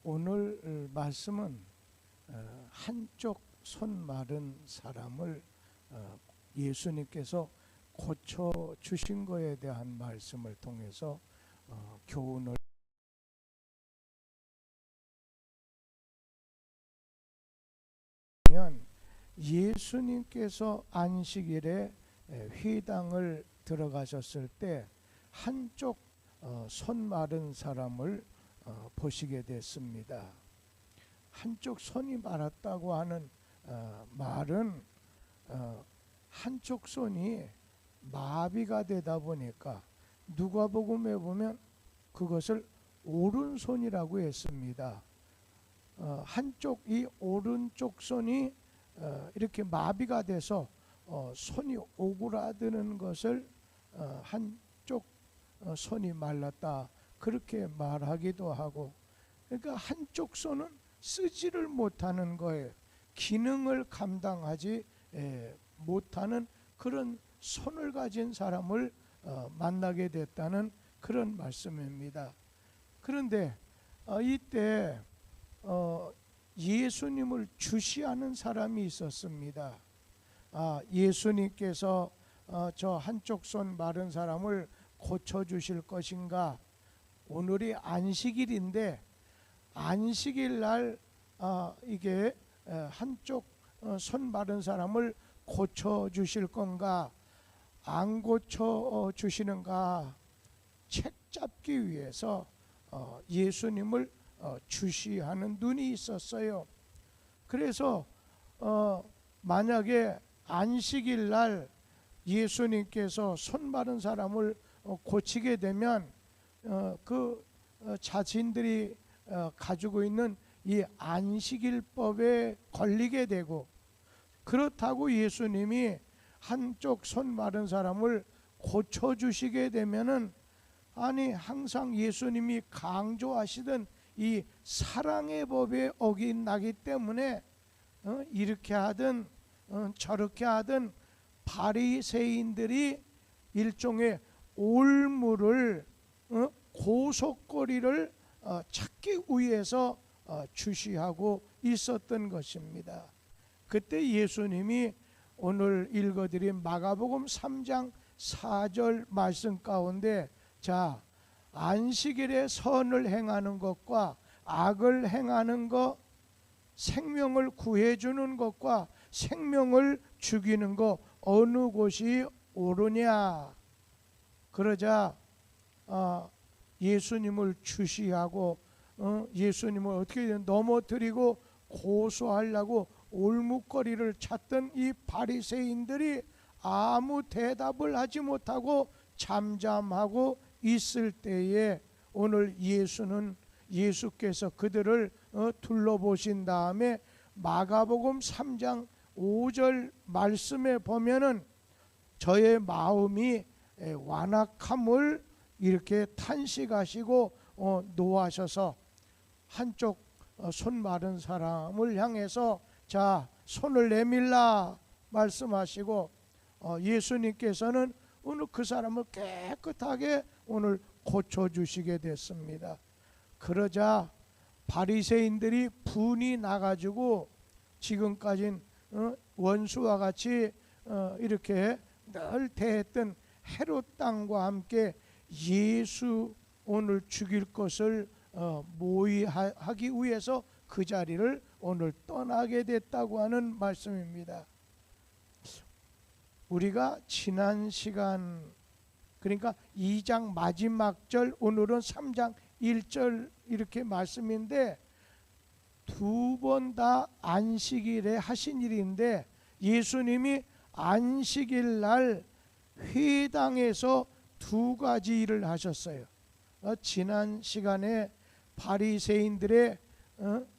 오늘 말씀은 한쪽 손 마른 사람을 예수님께서 고쳐 주신 것에 대한 말씀을 통해서 교훈을 보면, 예수님께서 안식일에 회당을 들어가셨을 때 한쪽 손 마른 사람을 보시게 됐습니다. 한쪽 손이 마랐다고 하는 말은 한쪽 손이 마비가 되다 보니까 누가복음에 보면 그것을 오른손이라고 했습니다. 한쪽 이 오른쪽 손이 이렇게 마비가 돼서 손이 오그라드는 것을 한쪽 손이 말랐다 그렇게 말하기도 하고, 그러니까 한쪽 손은 쓰지를 못하는 거예요. 기능을 감당하지 못하는 그런 손을 가진 사람을 만나게 됐다는 그런 말씀입니다. 그런데 이때 예수님을 주시하는 사람이 있었습니다. 예수님께서 저 한쪽 손 마른 사람을 고쳐주실 것인가? 오늘이 안식일인데 안식일 날 이게 한쪽 손 마른 사람을 고쳐주실 건가? 안 고쳐주시는가? 책 잡기 위해서 예수님을 주시하는 눈이 있었어요. 그래서 만약에 안식일 날 예수님께서 손 마른 사람을 고치게 되면 그 자신들이 가지고 있는 이 안식일법에 걸리게 되고, 그렇다고 예수님이 한쪽 손 마른 사람을 고쳐주시게 되면은, 아니 항상 예수님이 강조하시던 이 사랑의 법에 어긋나기 때문에 이렇게 하든 저렇게 하든 바리새인들이 일종의 올무를 고속거리를 찾기 위해서 주시하고 있었던 것입니다. 그때 예수님이 오늘 읽어드린 마가복음 3장 4절 말씀 가운데, 자, 안식일에 선을 행하는 것과 악을 행하는 것, 생명을 구해주는 것과 생명을 죽이는 것 어느 곳이 옳으냐? 그러자 예수님을 주시하고 예수님을 어떻게든 넘어뜨리고 고소하려고 올무거리를 찾던 이 바리새인들이 아무 대답을 하지 못하고 잠잠하고 있을 때에 오늘 예수께서 그들을 둘러보신 다음에 마가복음 3장 5절 말씀에 보면은 저의 마음이 완악함을 이렇게 탄식하시고 노하셔서 한쪽 손 마른 사람을 향해서 자, 손을 내밀라 말씀하시고 예수님께서는 오늘 그 사람을 깨끗하게 오늘 고쳐주시게 됐습니다. 그러자 바리새인들이 분이 나가지고 지금까진 원수와 같이 이렇게 늘 대했던 헤롯 땅과 함께 예수 오늘 죽일 것을 모의하기 위해서 그 자리를 오늘 떠나게 됐다고 하는 말씀입니다. 우리가 지난 시간, 그러니까 2장 마지막 절, 오늘은 3장 1절 이렇게 말씀인데, 두 번 다 안식일에 하신 일인데 예수님이 안식일 날 회당에서 두 가지 일을 하셨어요. 지난 시간에 바리새인들의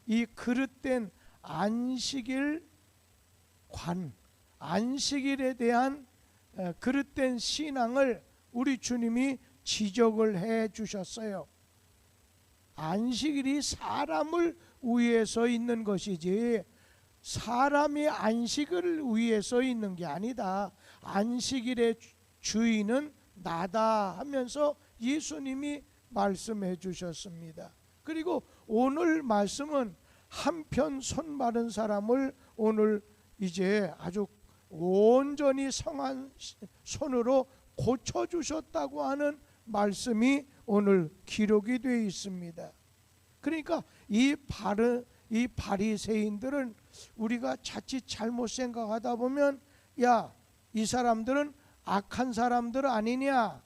이 그릇된 안식일에 대한 그릇된 신앙을 우리 주님이 지적을 해 주셨어요. 안식일이 사람을 위해서 있는 것이지 사람이 안식을 위해서 있는 게 아니다. 안식일의 주인은 나다 하면서 예수님이 말씀해 주셨습니다. 그리고 오늘 말씀은 한편 손 마른 사람을 오늘 이제 아주 온전히 성한 손으로 고쳐주셨다고 하는 말씀이 오늘 기록이 되어 있습니다. 그러니까 이 바리새인들은 우리가 자칫 잘못 생각하다 보면 야, 이 사람들은 악한 사람들 아니냐,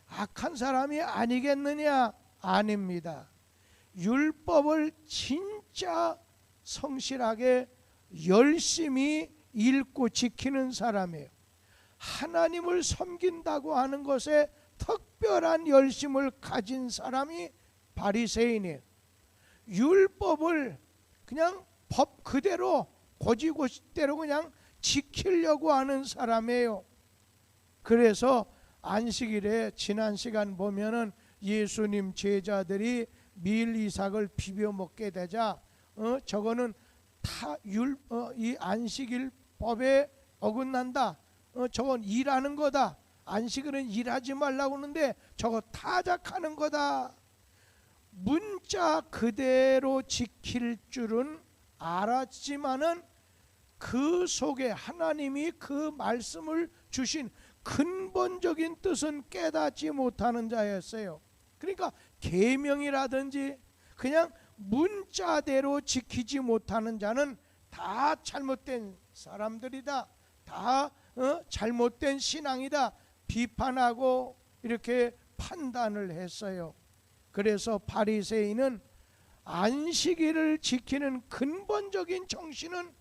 악한 사람이 아니겠느냐? 아닙니다. 율법을 진짜 성실하게 열심히 읽고 지키는 사람이에요. 하나님을 섬긴다고 하는 것에 특별한 열심을 가진 사람이 바리새인이에요. 율법을 그냥 법 그대로 고지고대로 그냥 지키려고 하는 사람이에요. 그래서 안식일에 지난 시간 보면은 예수님 제자들이 밀 이삭을 비벼 먹게 되자 저거는 이 안식일 법에 어긋난다. 저건 일하는 거다. 안식일은 일하지 말라고 하는데 저거 타작하는 거다. 문자 그대로 지킬 줄은 알았지만은 그 속에 하나님이 그 말씀을 주신 근본적인 뜻은 깨닫지 못하는 자였어요. 그러니까 계명이라든지 그냥 문자대로 지키지 못하는 자는 다 잘못된 사람들이다. 다 잘못된 신앙이다. 비판하고 이렇게 판단을 했어요. 그래서 바리새인은 안식일을 지키는 근본적인 정신은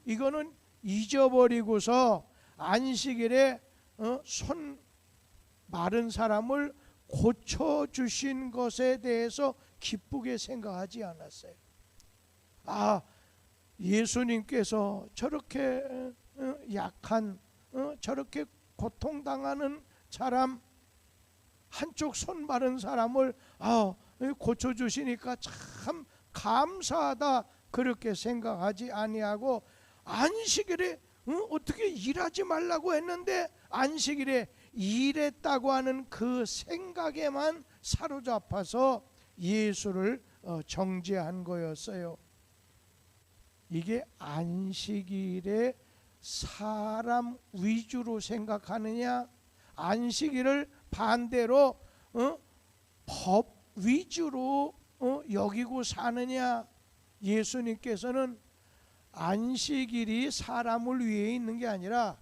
이거는 잊어버리고서 안식일에 손 마른 사람을 고쳐주신 것에 대해서 기쁘게 생각하지 않았어요. 아, 예수님께서 저렇게 약한 저렇게 고통당하는 사람, 한쪽 손 마른 사람을 고쳐주시니까 참 감사하다, 그렇게 생각하지 아니하고 안식일에 어떻게 일하지 말라고 했는데 안식일에 일했다고 하는 그 생각에만 사로잡아서 예수를 정죄한 거였어요. 이게 안식일에 사람 위주로 생각하느냐, 안식일을 반대로 법 위주로 여기고 사느냐. 예수님께서는 안식일이 사람을 위해 있는 게 아니라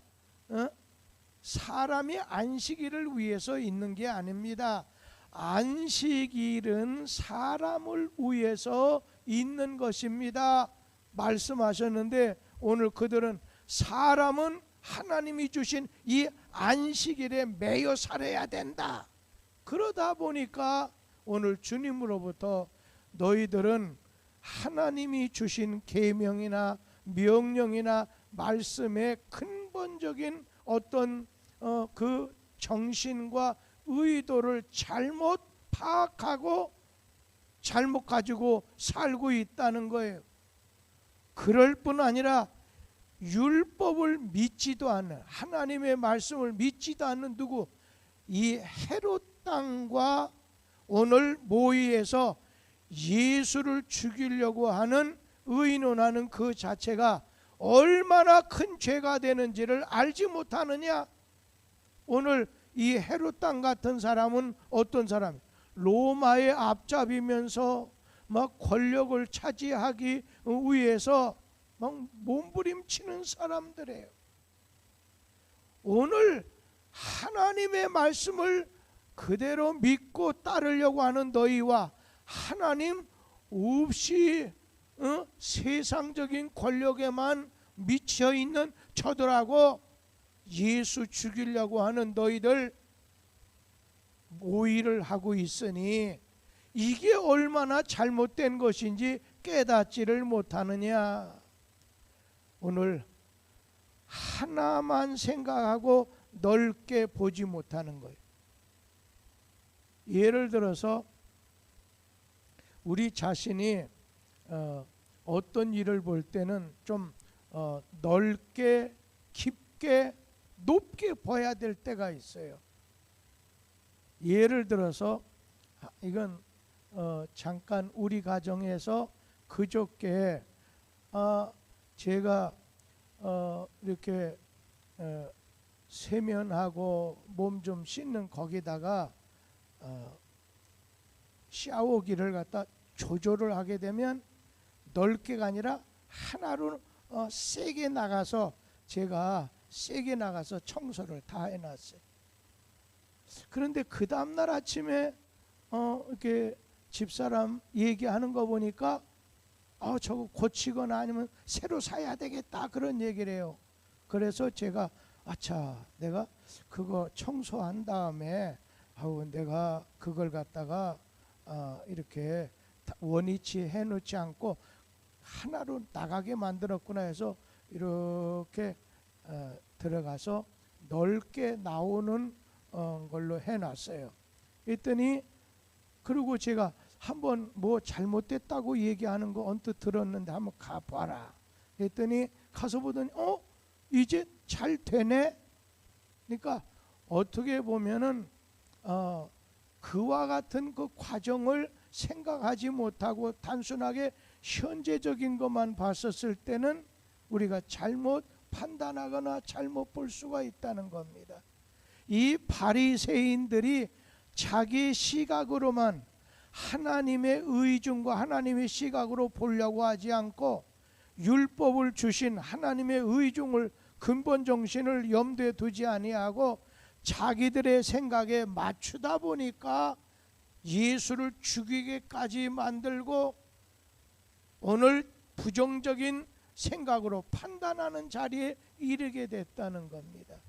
사람이 안식일을 위해서 있는 게 아닙니다. 안식일은 사람을 위해서 있는 것입니다 말씀하셨는데, 오늘 그들은 사람은 하나님이 주신 이 안식일에 매여 살아야 된다. 그러다 보니까 오늘 주님으로부터 너희들은 하나님이 주신 계명이나 명령이나 말씀의 근본적인 어떤 그 정신과 의도를 잘못 파악하고 잘못 가지고 살고 있다는 거예요. 그럴 뿐 아니라 율법을 믿지도 않는, 하나님의 말씀을 믿지도 않는 누구, 이 헤롯 땅과 오늘 모의해서 예수를 죽이려고 하는 의논하는 그 자체가 얼마나 큰 죄가 되는지를 알지 못하느냐. 오늘 이 헤롯 땅 같은 사람은 어떤 사람? 로마의 앞잡이면서 막 권력을 차지하기 위해서 막 몸부림치는 사람들이에요. 오늘 하나님의 말씀을 그대로 믿고 따르려고 하는 너희와 하나님 없이 세상적인 권력에만 미쳐 있는 저들하고 예수 죽이려고 하는 너희들 모의를 하고 있으니 이게 얼마나 잘못된 것인지 깨닫지를 못하느냐. 오늘 하나만 생각하고 넓게 보지 못하는 거예요. 예를 들어서 우리 자신이 어떤 일을 볼 때는 좀 넓게, 깊게, 높게 봐야 될 때가 있어요. 예를 들어서 이건 잠깐 우리 가정에서 그저께 제가 이렇게 세면하고 몸 좀 씻는 거기다가 샤워기를 갖다 조절을 하게 되면 넓게가 아니라 하나로 세게 나가서 제가 세게 나가서 청소를 다 해놨어요. 그런데 그 다음날 아침에 이렇게 집사람 얘기하는 거 보니까 저거 고치거나 아니면 새로 사야 되겠다 그런 얘기를 해요. 그래서 제가 아차, 내가 그거 청소한 다음에 내가 그걸 갖다가 이렇게 원위치 해놓지 않고 하나로 나가게 만들었구나 해서 이렇게 들어가서 넓게 나오는 걸로 해놨어요. 그랬더니 그리고 제가 한번 뭐 잘못됐다고 얘기하는 거 언뜻 들었는데 한번 가봐라. 그랬더니 가서 보더니 이제 잘 되네. 그러니까 어떻게 보면은 그와 같은 그 과정을 생각하지 못하고 단순하게 현재적인 것만 봤었을 때는 우리가 잘못 판단하거나 잘못 볼 수가 있다는 겁니다. 이 바리새인들이 자기 시각으로만 하나님의 의중과 하나님의 시각으로 보려고 하지 않고 율법을 주신 하나님의 의중을 근본 정신을 염두에 두지 아니하고 자기들의 생각에 맞추다 보니까 예수를 죽이게까지 만들고 오늘 부정적인 생각으로 판단하는 자리에 이르게 됐다는 겁니다.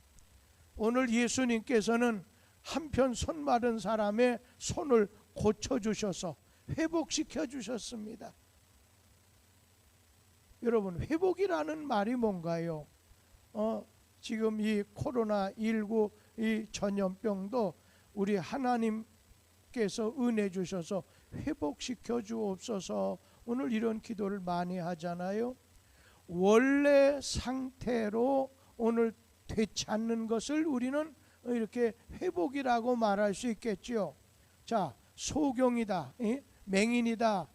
오늘 예수님께서는 한편 손 마른 사람의 손을 고쳐주셔서 회복시켜 주셨습니다. 여러분, 회복이라는 말이 뭔가요? 지금 이 코로나19 이 전염병도 우리 하나님께서 은혜 주셔서 회복시켜 주옵소서. 오늘 이런 기도를 많이 하잖아요. 원래 상태로 오늘 되찾는 것을 우리는 이렇게 회복이라고 말할 수 있겠지요. 자, 소경이다, 맹인이다,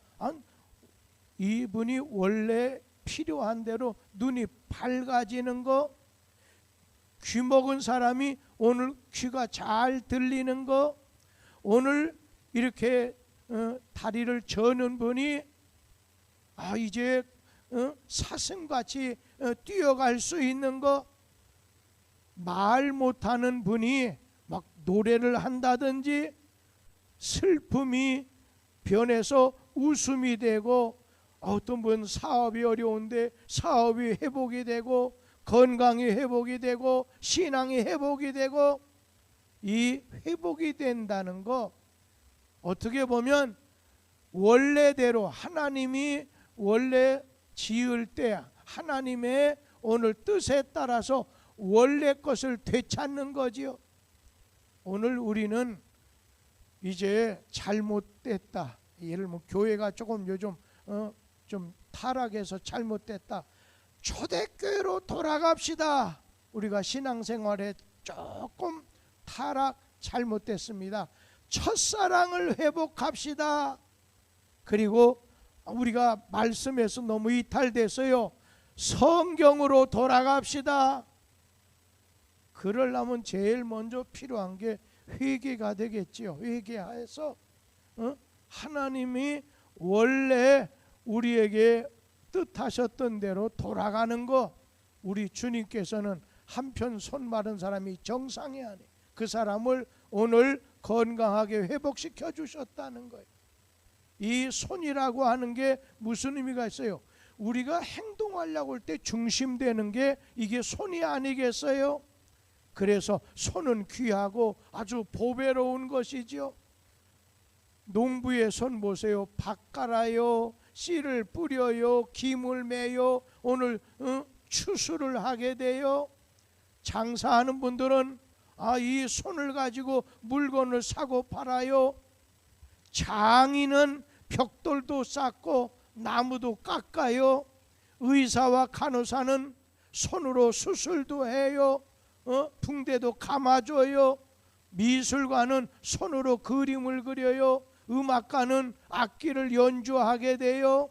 이분이 원래 필요한 대로 눈이 밝아지는 거, 귀 먹은 사람이 오늘 귀가 잘 들리는 거, 오늘 이렇게 다리를 저는 분이 이제 사슴같이 뛰어갈 수 있는 거, 말 못하는 분이 막 노래를 한다든지 슬픔이 변해서 웃음이 되고, 어떤 분 사업이 어려운데 사업이 회복이 되고, 건강이 회복이 되고, 신앙이 회복이 되고, 이 회복이 된다는 거 어떻게 보면 원래대로 하나님이 원래 지을 때 하나님의 오늘 뜻에 따라서 원래 것을 되찾는 거지요. 오늘 우리는 이제 잘못됐다, 예를 들면 교회가 조금 요즘 좀 타락해서 잘못됐다, 초대교회로 돌아갑시다. 우리가 신앙생활에 조금 타락 잘못됐습니다. 첫사랑을 회복합시다. 그리고 우리가 말씀에서 너무 이탈됐어요. 성경으로 돌아갑시다. 그러려면 제일 먼저 필요한 게 회개가 되겠지요. 회개해서 하나님이 원래 우리에게 뜻하셨던 대로 돌아가는 거, 우리 주님께서는 한편 손 마른 사람이 정상이 아니 그 사람을 오늘 건강하게 회복시켜 주셨다는 거예요. 이 손이라고 하는 게 무슨 의미가 있어요? 우리가 행동하려고 할 때 중심되는 게 이게 손이 아니겠어요? 그래서 손은 귀하고 아주 보배로운 것이지요. 농부의 손 보세요. 밭 갈아요, 씨를 뿌려요, 김을 매요, 오늘 추수를 하게 돼요. 장사하는 분들은 이 손을 가지고 물건을 사고 팔아요. 장인은 벽돌도 쌓고 나무도 깎아요. 의사와 간호사는 손으로 수술도 해요. 붕대도 감아줘요. 미술가는 손으로 그림을 그려요. 음악가는 악기를 연주하게 돼요.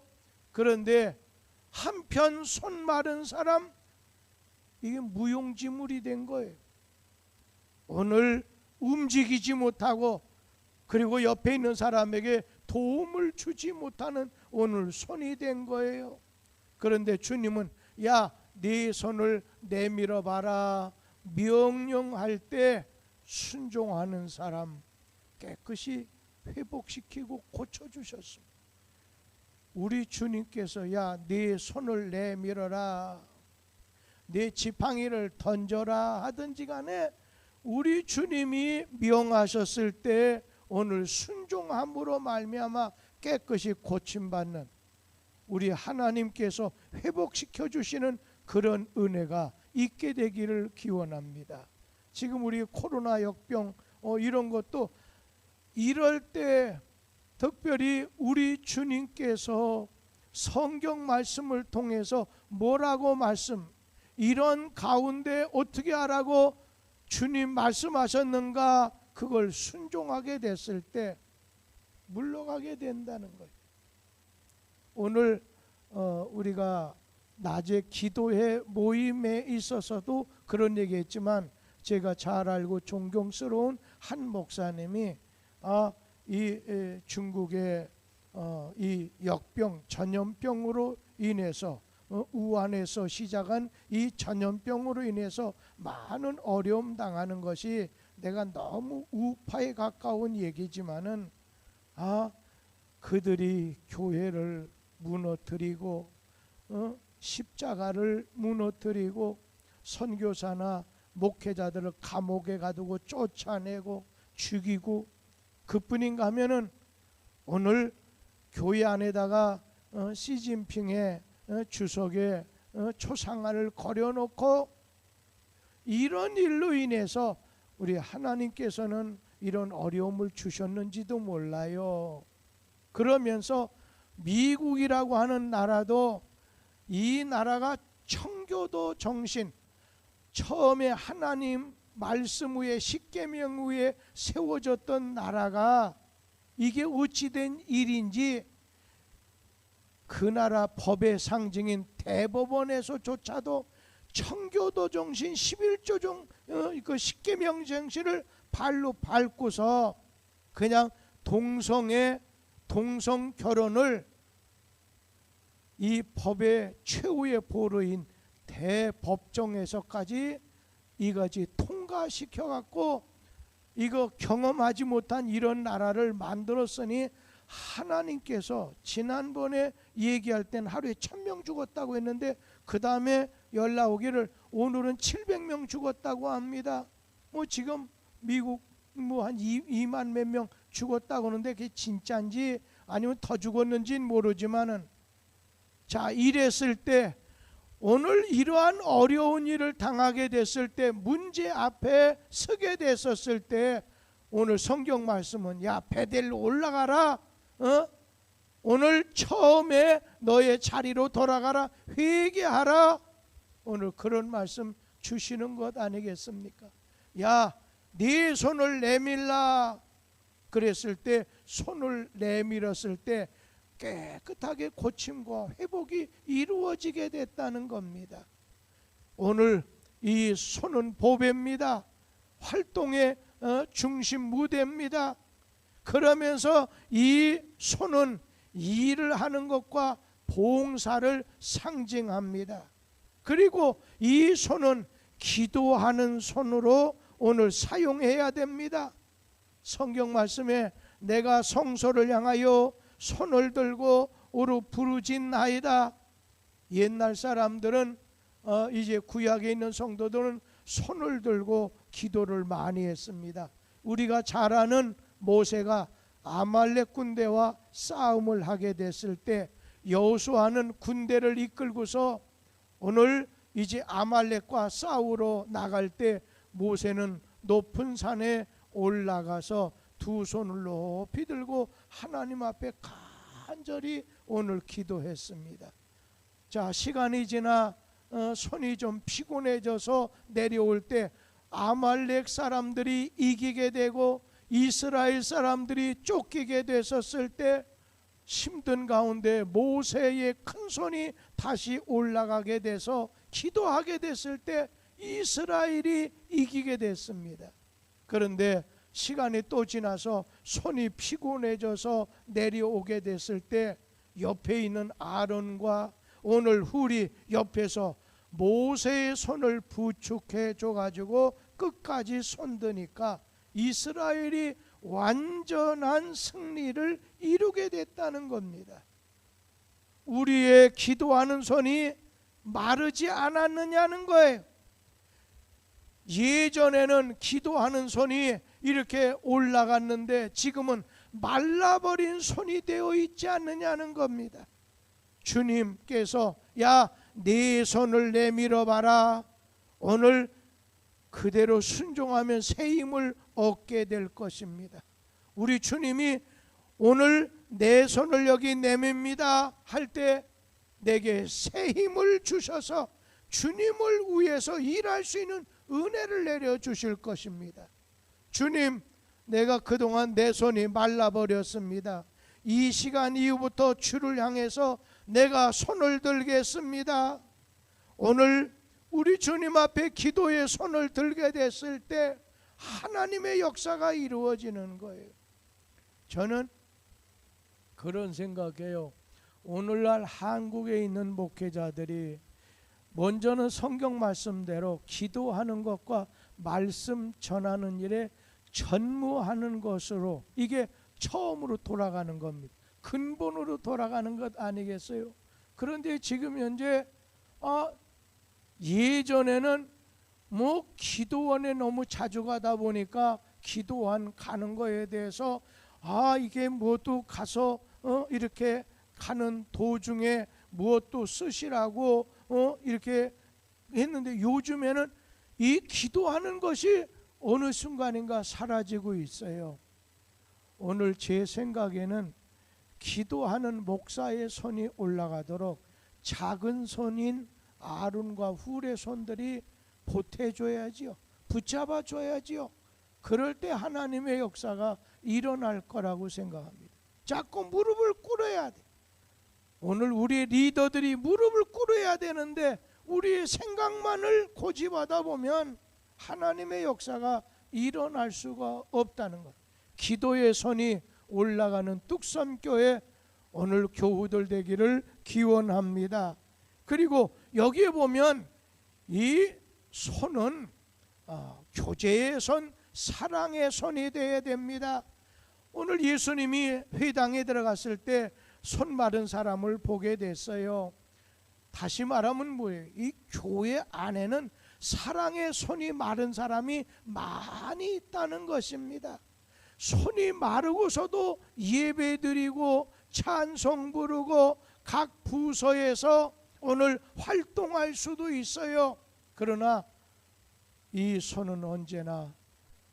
그런데 한편 손 마른 사람, 이게 무용지물이 된 거예요. 오늘 움직이지 못하고 그리고 옆에 있는 사람에게 도움을 주지 못하는 오늘 손이 된 거예요. 그런데 주님은 야, 네 손을 내밀어 봐라. 명령할 때 순종하는 사람 깨끗이 회복시키고 고쳐주셨습니다. 우리 주님께서 야, 네 손을 내밀어라, 네 지팡이를 던져라 하든지 간에 우리 주님이 명하셨을 때 오늘 순종함으로 말미암아 깨끗이 고침받는 우리 하나님께서 회복시켜 주시는 그런 은혜가 있게 되기를 기원합니다. 지금 우리 코로나 역병 이런 것도 이럴 때 특별히 우리 주님께서 성경 말씀을 통해서 뭐라고 이런 가운데 어떻게 하라고 주님 말씀하셨는가, 그걸 순종하게 됐을 때 물러가게 된다는 거예요. 오늘 우리가 낮에 기도회 모임에 있어서도 그런 얘기했지만 제가 잘 알고 존경스러운 한 목사님이 이 중국의 이 역병 전염병으로 인해서 우한에서 시작한 이 전염병으로 인해서 많은 어려움 당하는 것이 내가 너무 우파에 가까운 얘기지만은 그들이 교회를 무너뜨리고 십자가를 무너뜨리고 선교사나 목회자들을 감옥에 가두고 쫓아내고 죽이고, 그뿐인가 하면은 오늘 교회 안에다가 시진핑의 주석의 초상화를 걸어놓고 이런 일로 인해서 우리 하나님께서는 이런 어려움을 주셨는지도 몰라요. 그러면서 미국이라고 하는 나라도 이 나라가 청교도 정신, 처음에 하나님 말씀 위에 십계명 위에 세워졌던 나라가 이게 어찌된 일인지 그 나라 법의 상징인 대법원에서조차도 청교도 정신 11조 그 십계명 정신을 발로 밟고서 그냥 동성 결혼을 이 법의 최후의 보루인 대법정에서까지 이것이 통과시켜 갖고 이거 경험하지 못한 이런 나라를 만들었으니 하나님께서 지난번에 얘기할 땐 하루에 1000명 죽었다고 했는데 그 다음에 연락 오기를 오늘은 700명 죽었다고 합니다. 지금 미국 한 2만 몇 명 죽었다고 하는데 그게 진짜인지 아니면 더 죽었는지는 모르지만은, 자, 이랬을 때 오늘 이러한 어려운 일을 당하게 됐을 때, 문제 앞에 서게 됐었을 때 오늘 성경 말씀은 야, 베델로 올라가라, 오늘 처음에 너의 자리로 돌아가라, 회개하라, 오늘 그런 말씀 주시는 것 아니겠습니까? 야, 네 손을 내밀라. 그랬을 때 손을 내밀었을 때 깨끗하게 고침과 회복이 이루어지게 됐다는 겁니다. 오늘 이 손은 보배입니다. 활동의 중심 무대입니다. 그러면서 이 손은 일을 하는 것과 봉사를 상징합니다. 그리고 이 손은 기도하는 손으로 오늘 사용해야 됩니다. 성경 말씀에 내가 성소를 향하여 손을 들고 오르 부르짖나이다. 옛날 사람들은 이제 구약에 있는 성도들은 손을 들고 기도를 많이 했습니다. 우리가 잘 아는 모세가 아말렉 군대와 싸움을 하게 됐을 때 여호수아는 군대를 이끌고서 오늘 이제 아말렉과 싸우러 나갈 때 모세는 높은 산에 올라가서 두 손을 높이 들고 하나님 앞에 간절히 오늘 기도했습니다. 자, 시간이 지나 손이 좀 피곤해져서 내려올 때 아말렉 사람들이 이기게 되고 이스라엘 사람들이 쫓기게 됐었을 때 힘든 가운데 모세의 큰 손이 다시 올라가게 돼서 기도하게 됐을 때 이스라엘이 이기게 됐습니다. 그런데 시간이 또 지나서 손이 피곤해져서 내려오게 됐을 때 옆에 있는 아론과 오늘 훌이 옆에서 모세의 손을 부축해 줘가지고 끝까지 손드니까 이스라엘이 완전한 승리를 이루게 됐다는 겁니다. 우리의 기도하는 손이 마르지 않았느냐는 거예요. 예전에는 기도하는 손이 이렇게 올라갔는데 지금은 말라버린 손이 되어 있지 않느냐는 겁니다. 주님께서 야, 네 손을 내밀어 봐라. 오늘 그대로 순종하면 새 힘을 얻게 될 것입니다. 우리 주님이 오늘 내 손을 여기 내밉니다 할 때 내게 새 힘을 주셔서 주님을 위해서 일할 수 있는 은혜를 내려주실 것입니다. 주님, 내가 그동안 내 손이 말라버렸습니다. 이 시간 이후부터 주를 향해서 내가 손을 들겠습니다. 오늘 우리 주님 앞에 기도의 손을 들게 됐을 때 하나님의 역사가 이루어지는 거예요. 저는 그런 생각해요. 오늘날 한국에 있는 목회자들이 먼저는 성경 말씀대로 기도하는 것과 말씀 전하는 일에 전무하는 것으로 이게 처음으로 돌아가는 겁니다. 근본으로 돌아가는 것 아니겠어요? 그런데 지금 현재 예전에는 뭐 기도원에 너무 자주 가다 보니까 기도원 가는 거에 대해서 이게 뭐도 가서 이렇게 가는 도중에 무엇도 쓰시라고 이렇게 했는데 요즘에는 이 기도하는 것이 어느 순간인가 사라지고 있어요. 오늘 제 생각에는 기도하는 목사의 손이 올라가도록 작은 손인 아론과 훌의 손들이 보태줘야지요. 붙잡아줘야지요. 그럴 때 하나님의 역사가 일어날 거라고 생각합니다. 자꾸 무릎을 꿇어야 돼. 오늘 우리 리더들이 무릎을 꿇어야 되는데 우리의 생각만을 고집하다 보면 하나님의 역사가 일어날 수가 없다는 것. 기도의 손이 올라가는 뚝섬교회 오늘 교우들 되기를 기원합니다. 그리고 여기에 보면 이 손은 교제의 손, 사랑의 손이 되어야 됩니다. 오늘 예수님이 회당에 들어갔을 때 손 마른 사람을 보게 됐어요. 다시 말하면 뭐예요? 이 교회 안에는 사랑의 손이 마른 사람이 많이 있다는 것입니다. 손이 마르고서도 예배드리고 찬송 부르고 각 부서에서 오늘 활동할 수도 있어요. 그러나 이 손은 언제나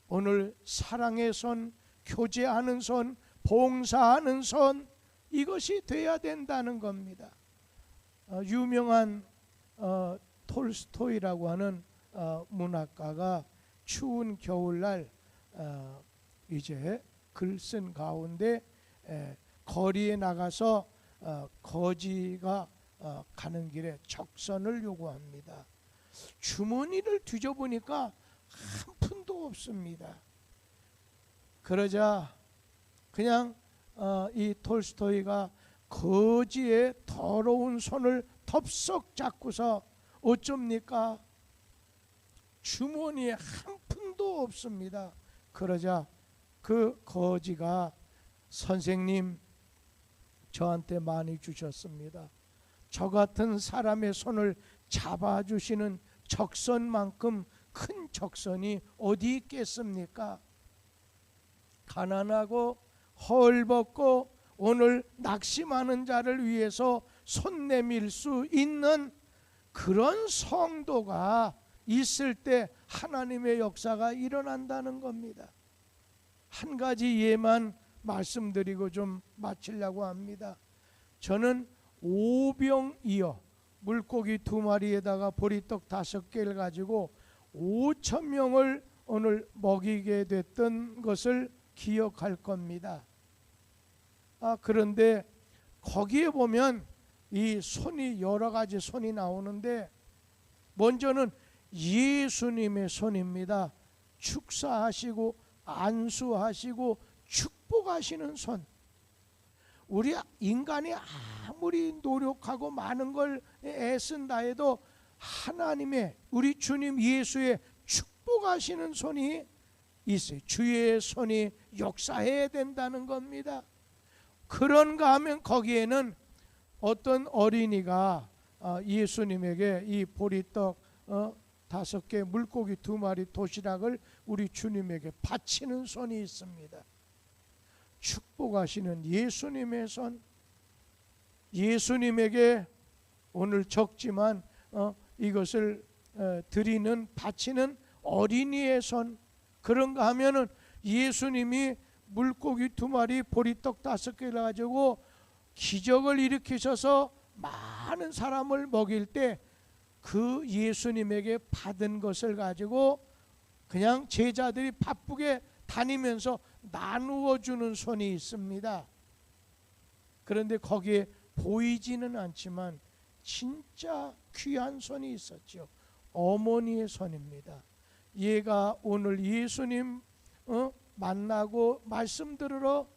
오늘 사랑의 손, 교제하는 손, 봉사하는 손, 이것이 돼야 된다는 겁니다. 유명한 톨스토이라고 하는 문학가가 추운 겨울날 이제 글 쓴 가운데 거리에 나가서 거지가 가는 길에 적선을 요구합니다. 주머니를 뒤져보니까 한 푼도 없습니다. 그러자 그냥 이 톨스토이가 거지의 더러운 손을 덥석 잡고서 어쩝니까? 주머니에 한 푼도 없습니다. 그러자 그 거지가 선생님, 저한테 많이 주셨습니다. 저 같은 사람의 손을 잡아주시는 적선만큼 큰 적선이 어디 있겠습니까? 가난하고 헐벗고 오늘 낙심하는 자를 위해서 손 내밀 수 있는 그런 성도가 있을 때 하나님의 역사가 일어난다는 겁니다. 한 가지 예만 말씀드리고 좀 마치려고 합니다. 저는 오병이어 물고기 2마리에다가 보리떡 5개를 가지고 5천 명을 오늘 먹이게 됐던 것을 기억할 겁니다. 그런데 거기에 보면 이 손이 여러 가지 손이 나오는데 먼저는 예수님의 손입니다. 축사하시고 안수하시고 축복하시는 손. 우리 인간이 아무리 노력하고 많은 걸 애쓴다 해도 하나님의 우리 주님 예수의 축복하시는 손이 있어요. 주의 손이 역사해야 된다는 겁니다. 그런가 하면 거기에는 어떤 어린이가 예수님에게 이 보리떡 5개, 물고기 2마리, 도시락을 우리 주님에게 바치는 손이 있습니다. 축복하시는 예수님의 손, 예수님에게 오늘 적지만 이것을 드리는 바치는 어린이의 손. 그런가 하면은 예수님이 물고기 2마리, 보리떡 5개를 가지고 기적을 일으키셔서 많은 사람을 먹일 때 그 예수님에게 받은 것을 가지고 그냥 제자들이 바쁘게 다니면서 나누어 주는 손이 있습니다. 그런데 거기에 보이지는 않지만 진짜 귀한 손이 있었죠. 어머니의 손입니다. 얘가 오늘 예수님 만나고 말씀 들으러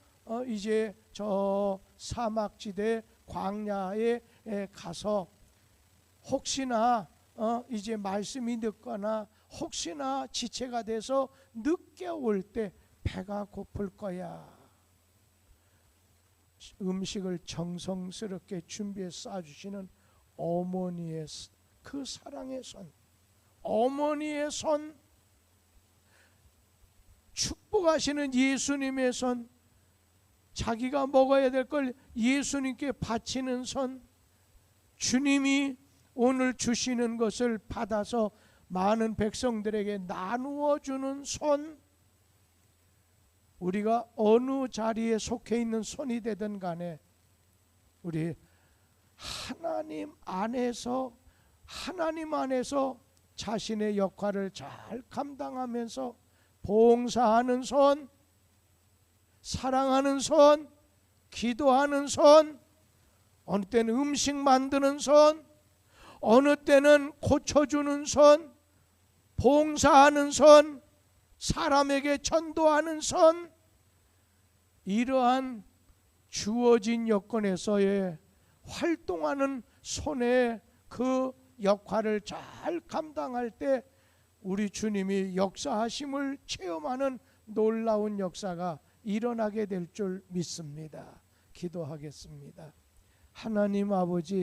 이제 저 사막지대 광야에 가서 혹시나 이제 말씀이 늦거나 혹시나 지체가 돼서 늦게 올 때 배가 고플 거야. 음식을 정성스럽게 준비해 싸주시는 어머니의 그 사랑의 손, 어머니의 손, 축복하시는 예수님의 손, 자기가 먹어야 될 걸 예수님께 바치는 손, 주님이 오늘 주시는 것을 받아서 많은 백성들에게 나누어 주는 손. 우리가 어느 자리에 속해 있는 손이 되든 간에 우리 하나님 안에서 자신의 역할을 잘 감당하면서 봉사하는 손, 사랑하는 손, 기도하는 손, 어느 때는 음식 만드는 손, 어느 때는 고쳐주는 손, 봉사하는 손, 사람에게 전도하는 손, 이러한 주어진 여건에서의 활동하는 손의 그 역할을 잘 감당할 때 우리 주님이 역사하심을 체험하는 놀라운 역사가 일어나게 될 줄 믿습니다. 기도하겠습니다. 하나님 아버지,